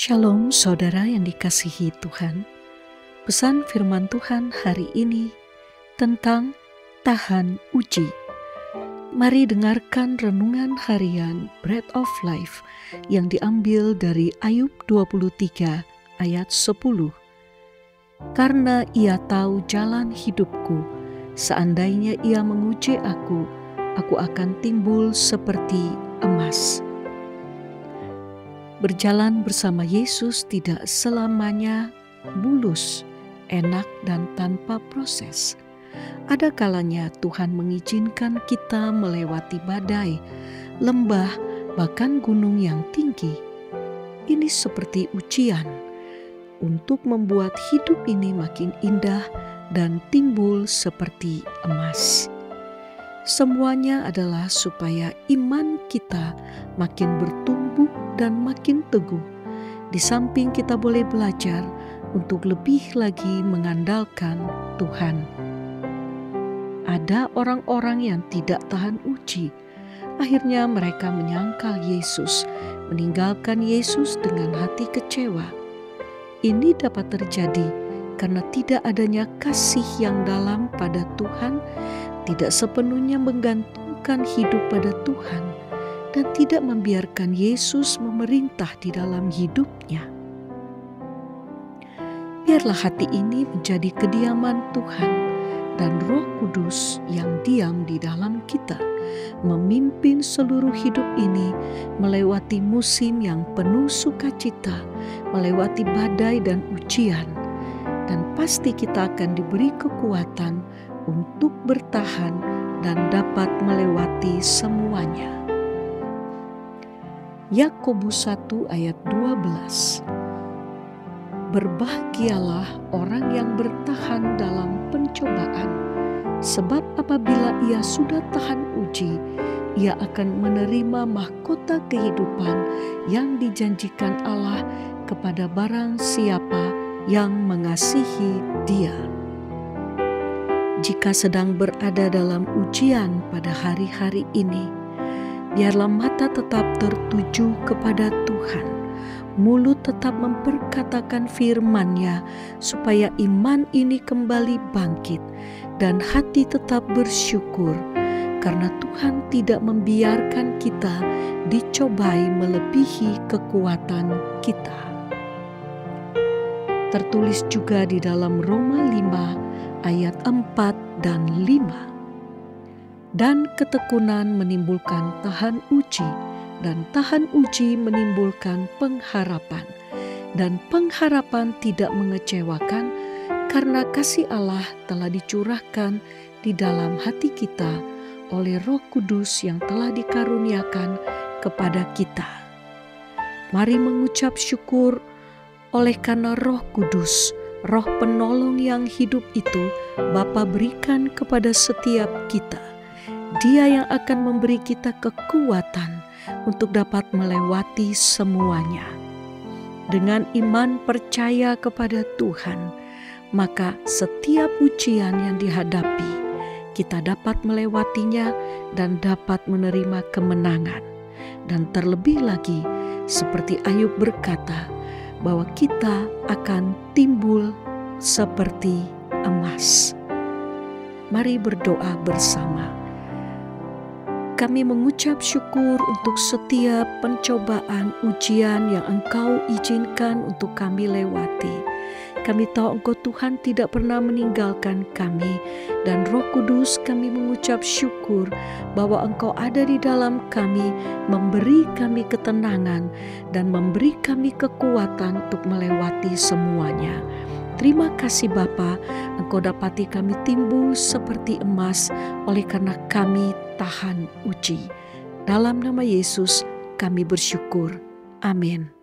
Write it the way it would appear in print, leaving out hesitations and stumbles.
Shalom saudara yang dikasihi Tuhan. Pesan firman Tuhan hari ini tentang tahan uji. Mari dengarkan renungan harian Bread of Life yang diambil dari Ayub 23 ayat 10. Karena ia tahu jalan hidupku, seandainya ia menguji aku akan timbul seperti emas. Berjalan bersama Yesus tidak selamanya mulus, enak, dan tanpa proses. Ada kalanya Tuhan mengizinkan kita melewati badai, lembah, bahkan gunung yang tinggi. Ini seperti ujian untuk membuat hidup ini makin indah dan timbul seperti emas. Semuanya adalah supaya iman kita makin bertumbuh dan makin teguh. Di samping kita boleh belajar untuk lebih lagi mengandalkan Tuhan. Ada orang-orang yang tidak tahan uji. Akhirnya mereka menyangkal Yesus, meninggalkan Yesus dengan hati kecewa. Ini dapat terjadi karena tidak adanya kasih yang dalam pada Tuhan, tidak sepenuhnya menggantungkan hidup pada Tuhan, dan tidak membiarkan Yesus memerintah di dalam hidupnya. Biarlah hati ini menjadi kediaman Tuhan dan Roh Kudus yang diam di dalam kita, memimpin seluruh hidup ini melewati musim yang penuh sukacita, melewati badai dan ujian, dan pasti kita akan diberi kekuatan untuk bertahan dan dapat melewati semuanya. Yakobus 1 ayat 12. Berbahagialah orang yang bertahan dalam pencobaan, sebab apabila ia sudah tahan uji, ia akan menerima mahkota kehidupan yang dijanjikan Allah kepada barang siapa yang mengasihi Dia. Jika sedang berada dalam ujian pada hari-hari ini, biarlah mata tetap tertuju kepada Tuhan, mulut tetap memperkatakan firman-Nya supaya iman ini kembali bangkit, dan hati tetap bersyukur karena Tuhan tidak membiarkan kita dicobai melebihi kekuatan kita. Tertulis juga di dalam Roma 5 ayat 4 dan 5. Dan ketekunan menimbulkan tahan uji, dan tahan uji menimbulkan pengharapan. Dan pengharapan tidak mengecewakan, karena kasih Allah telah dicurahkan di dalam hati kita oleh Roh Kudus yang telah dikaruniakan kepada kita. Mari mengucap syukur oleh karena Roh Kudus, Roh penolong yang hidup itu Bapa berikan kepada setiap kita. Dia yang akan memberi kita kekuatan untuk dapat melewati semuanya. Dengan iman percaya kepada Tuhan, maka setiap ujian yang dihadapi, kita dapat melewatinya dan dapat menerima kemenangan. Dan terlebih lagi, seperti Ayub berkata, bahwa kita akan timbul seperti emas. Mari berdoa bersama. Kami mengucap syukur untuk setiap pencobaan, ujian yang Engkau izinkan untuk kami lewati. Kami tahu Engkau Tuhan tidak pernah meninggalkan kami, dan Roh Kudus kami mengucap syukur bahwa Engkau ada di dalam kami, memberi kami ketenangan dan memberi kami kekuatan untuk melewati semuanya. Terima kasih Bapa, Engkau dapati kami timbul seperti emas oleh karena kami tahan uji. Dalam nama Yesus kami bersyukur. Amin.